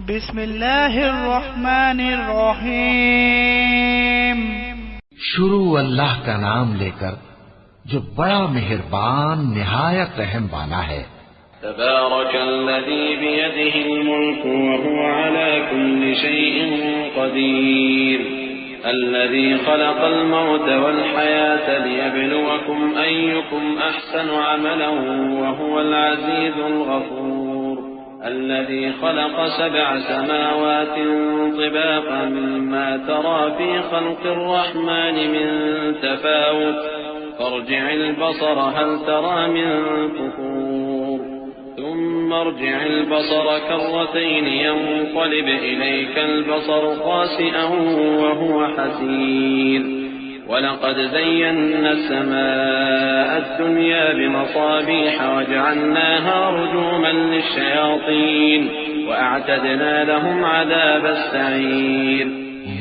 बिस्मिल्लाहिर्रहमानिर्रहीम। शुरू अल्लाह का नाम लेकर जो बड़ा मेहरबान निहायत रहम वाला है। तबारकल्लज़ी बियदिहिल मुल्क व हुवा अला कुल्लि शैइन क़दीर अल्लज़ी खलक़ल मौत वल हयात लियब्लुवकुम अय्युकुम अहसनु अमलन व हुवल अज़ीज़ुल गफूर अल्लज़ी खलक़ सबअ समावातिन तिबाक़न मा तरा फ़ी ख़ल्क़िर रहमानि मिन तफ़ावुत फर्जि'ल बसर हल तरा मिन फ़ुतूर ثم ارجع البصر كرتين ينقلب إليك البصر خاسئا وهو حسير ولقد زينا السماء الدنيا بمصابيح وجعلناها رجوما للشياطين وأعتدنا لهم عذاب السعير।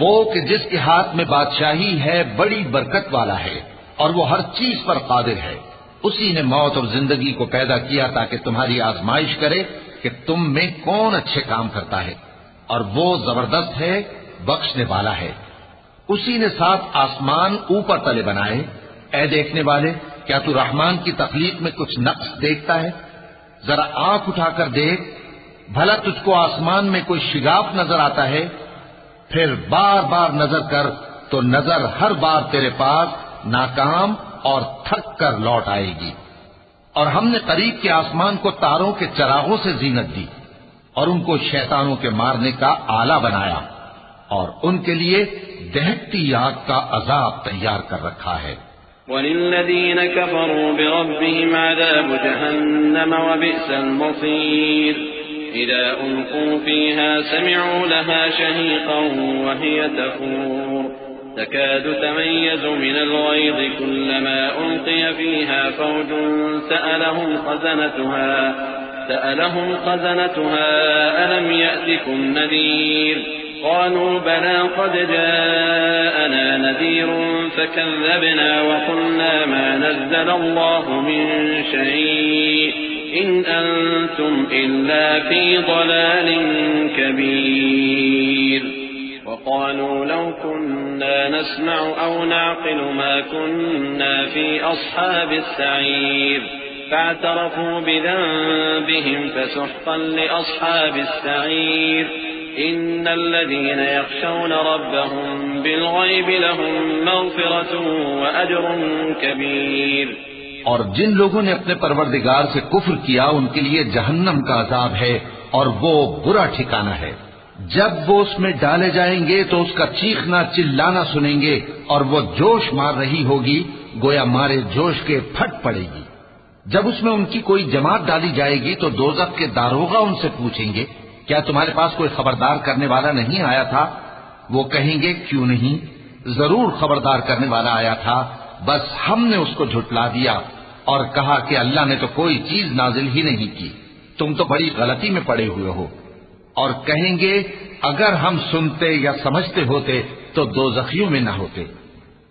वो कि जिसके हाथ में बादशाही है बड़ी बरकत वाला है और वो हर चीज पर कादिर है। उसी ने मौत और जिंदगी को पैदा किया ताकि तुम्हारी आजमाइश करे कि तुम में कौन अच्छे काम करता है, और वो जबरदस्त है, बख्शने वाला है। उसी ने 7 आसमान ऊपर तले बनाए। ऐ देखने वाले, क्या तू रहमान की तख्लीक में कुछ नक्स देखता है? जरा आंख उठाकर देख, भला तुझको आसमान में कोई शिगाफ नजर आता है? फिर बार बार नजर कर तो नजर हर बार तेरे पास नाकाम और थक कर लौट आएगी। और हमने करीब के आसमान को तारों के चरागों से जीनत दी और उनको शैतानों के मारने का आला बनाया और उनके लिए दहकती आग का अजाब तैयार कर रखा है। वलिल्लज़ीन कफ़रू बिरब्बिहिम अज़ाबु जहन्नम व बि'सल मसीर इज़ा उल्क़ू फ़ीहा समि'ू लहा शहीक़न व हिय तफूर تكاد تميز من الغيظ كلما ألقي فيها فوج سألهم خزنتها ألم يأتكم نذير قالوا بلى قد جاءنا نذير فكذبنا وقلنا ما نزل الله من شيء إن أنتم إلا في ضلال كبير وقالوا لو كنا نسمع أو نعقل ما كنا في أصحاب السعير فاعترفوا بذنبهم فسحقا لأصحاب السعير إن الذين يخشون ربهم بالغيب لهم مغفرة وأجر كبير। और जिन लोगों ने अपने परवरदिगार से कुफ्र किया उनके लिए जहन्नम का अजाब है और वो बुरा ठिकाना है। जब वो उसमें डाले जाएंगे तो उसका चीखना चिल्लाना सुनेंगे और वो जोश मार रही होगी, गोया मारे जोश के फट पड़ेगी। जब उसमें उनकी कोई जमात डाली जाएगी तो दोज़ख के दारोगा उनसे पूछेंगे, क्या तुम्हारे पास कोई खबरदार करने वाला नहीं आया था? वो कहेंगे, क्यों नहीं, जरूर खबरदार करने वाला आया था, बस हमने उसको झुटला दिया और कहा कि अल्लाह ने तो कोई चीज नाजिल ही नहीं की, तुम तो बड़ी गलती में पड़े हुए हो। और कहेंगे, अगर हम सुनते या समझते होते तो दोज़खियों में न होते।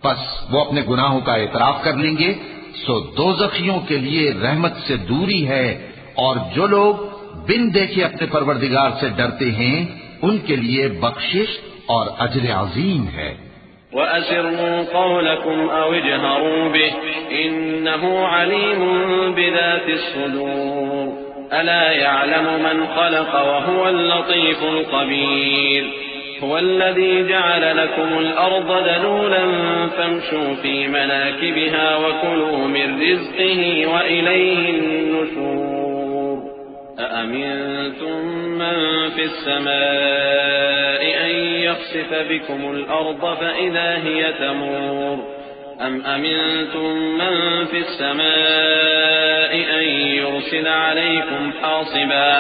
बस वो अपने गुनाहों का एतराफ कर लेंगे, सो दोज़खियों के लिए रहमत से दूरी है, और जो लोग बिन देखे अपने परवरदिगार से डरते हैं उनके लिए बख्शिश और अजर अजीम है। वअसिर्रू क़ौलकुम औ इजहरू बिहि इन्नहु अलीमुन बिज़ातिस सुदूर अला यअलमु मन ख़लक़ व हुवल लतीफ़ुल ख़बीर हुवल्लज़ी जअल लकुमुल अर्ज़ दलूलन फम्शू फ़ी मनाकिबिहा व कुलू मिन रिज़्क़िही व इलैहिन नुशूर अअमिनतुम मन फ़िस समाइ अन यख़सिफ़ बिकुमुल अर्ज़ फ़इज़ा हिय तमूर أم أمنتم من في السماء أن يرسل عليكم حاصبا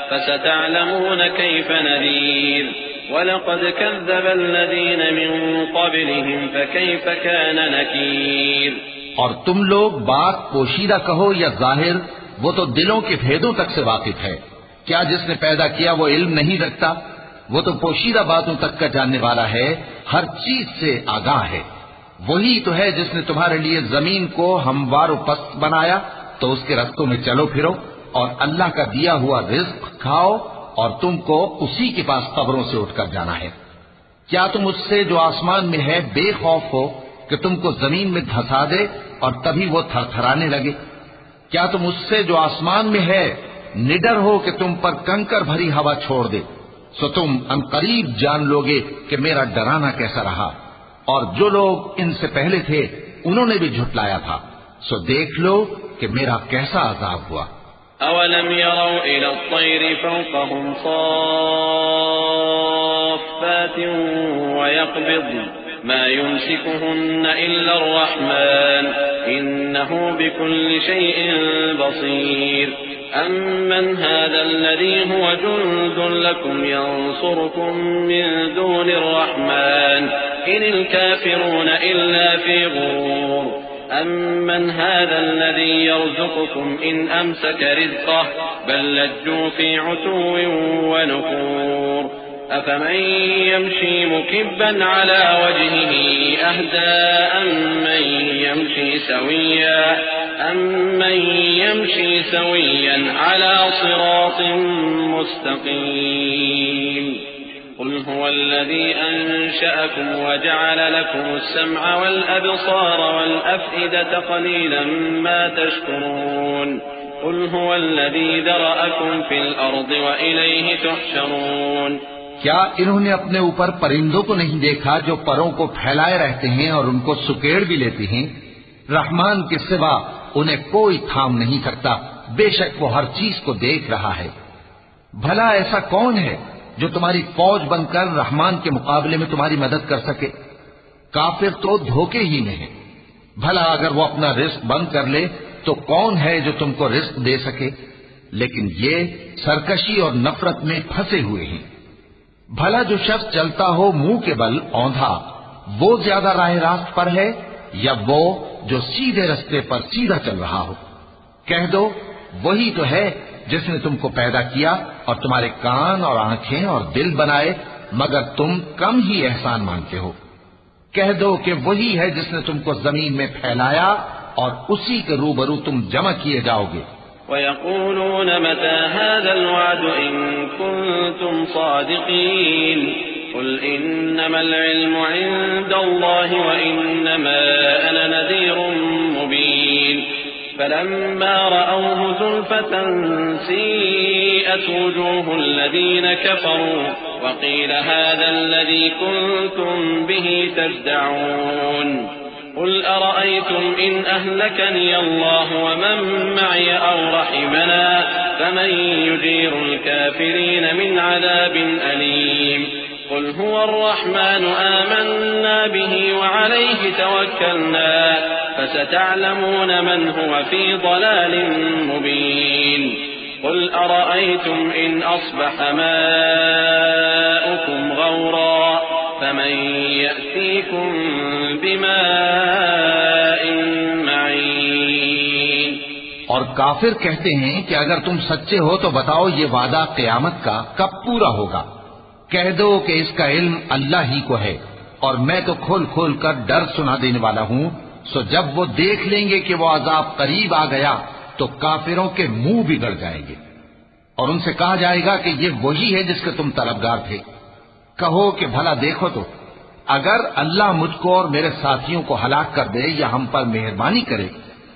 فستعلمون كيف نذير ولقد كذب الذين من قبلهم فكيف كان نكير। और तुम लोग बात पोशीदा कहो या जाहिर, वो तो दिलों के भेदों तक से वाकिफ है। क्या जिसने पैदा किया वो इल्म नहीं रखता? वो तो पोशीदा बातों तक का जानने वाला है, हर चीज से आगाह है। वही तो है जिसने तुम्हारे लिए जमीन को हमवार पस्त बनाया, तो उसके रस्तों में चलो फिरो और अल्लाह का दिया हुआ रिज्क खाओ और तुमको उसी के पास कब्रों से उठकर जाना है। क्या तुम उससे जो आसमान में है बेखौफ हो कि तुमको जमीन में धंसा दे और तभी वो थरथराने लगे? क्या तुम उससे जो आसमान में है निडर हो कि तुम पर कंकर भरी हवा छोड़ दे? सो तुम अनकरीब जान लोगे कि मेरा डराना कैसा रहा। और जो लोग इनसे पहले थे उन्होंने भी झुटलाया था, सो देख लो कि मेरा कैसा अजाब हुआ। अवलम यरौ इला तैरि फौक़हुम साफ़्फ़ातिन व यक़बिज़्न मा युमसिकुहुन्न इल्ला अर्रहमान इन्नहु बिकुल्लि शैइन बसीर अम्मन हाज़ल्लज़ी हुव जुन्दुन लकुम यंसुरुकुम मिन दूनिर रहमान इनिल काफ़िरून इल्ला फ़ी गुरूर अम्मन हाज़ल्लज़ी यरज़ुक़ुकुम इन अमसक रिज़क़हु बल लज्जू फ़ी उतुव्विन व नुफ़ूर अफ़मन यमशी मुकिब्बन अला वजहिही अहदा अम्मन यमशी सविय्यन अला सिरातिन मुस्तक़ीम क़ुल हुवल्लज़ी अंशअकुम वजअल लकुमुस-समअ वल-अबसार वल-अफ़इदता क़लीलन मा तशकुरून क़ुल हुवल्लज़ी ज़रअकुम फ़िल अर्ज़ि व इलैहि तुहशरून। क्या इन्होंने अपने ऊपर परिंदों को नहीं देखा जो परों को फैलाए रहते हैं और उनको सुकेड़ भी लेते हैं? रहमान के सिवा उन्हें कोई थाम नहीं सकता, बेशक वो हर चीज को देख रहा है। भला ऐसा कौन है जो तुम्हारी फौज बनकर रहमान के मुकाबले में तुम्हारी मदद कर सके? काफिर तो धोखे ही में है। भला अगर वो अपना रिस्क बंद कर ले तो कौन है जो तुमको रिस्क दे सके? लेकिन ये सरकशी और नफरत में फंसे हुए हैं। भला जो शख्स चलता हो मुंह के बल औंधा, वो ज्यादा राह रास्त पर है या वो जो सीधे रास्ते पर सीधा चल रहा हो? कह दो, वही तो है जिसने तुमको पैदा किया और तुम्हारे कान और आंखें और दिल बनाए, मगर तुम कम ही एहसान मानते हो। कह दो कि वही है जिसने तुमको जमीन में फैलाया और उसी के रूबरू तुम जमा किए जाओगे। वयक़ूलून मता हाज़ल वअद इन कुन्तुम सादिक़ीन क़ुल इन्नमल इल्मु इंदल्लाहि व इन्नमा अना नज़ीरुम मुबीन फलम्मा रअवहु ज़ुल्फ़तन सीअत वुजूहुल लज़ीना कफ़रू व क़ील हाज़ा लज़ी कुन्तुम बिही तदअऊन قل أرأيتم إن أهلكني الله ومن معي أو رحمنا فمن يجير الكافرين من عذاب أليم قل هو الرحمن آمنا به وعليه توكلنا فستعلمون من هو في ضلال مبين قل أرأيتم إن أصبح ماؤكم غورا فمن يأتيكم بماء معين। और काफिर कहते हैं कि अगर तुम सच्चे हो तो बताओ ये वादा क़यामत का कब पूरा होगा? कह दो कि इसका इल्म अल्लाह ही को है और मैं तो खोल खोल कर डर सुना देने वाला हूँ। सो जब वो देख लेंगे कि वो अजाब करीब आ गया तो काफिरों के मुंह बिगड़ जाएंगे और उनसे कहा जाएगा कि ये वही है जिसके तुम तलबगार थे। कहो कि भला देखो तो, अगर अल्लाह मुझको और मेरे साथियों को हलाक कर दे या हम पर मेहरबानी करे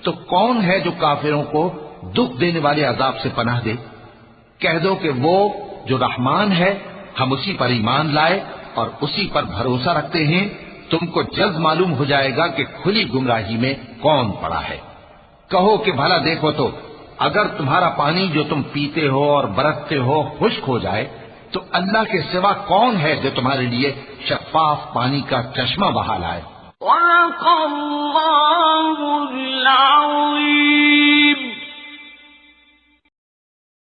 तो कौन है जो काफिरों को दुख देने वाले अजाब से पनाह दे? कह दो कि वो जो रहमान है, हम उसी पर ईमान लाए और उसी पर भरोसा रखते हैं। तुमको जल्द मालूम हो जाएगा कि खुली गुमराही में कौन पड़ा है। कहो कि भला देखो तो, अगर तुम्हारा पानी जो तुम पीते हो और बरतते हो खुश्क हो जाए तो अल्लाह के सिवा कौन है जो तुम्हारे लिए शफाफ पानी का चश्मा बहा लाए।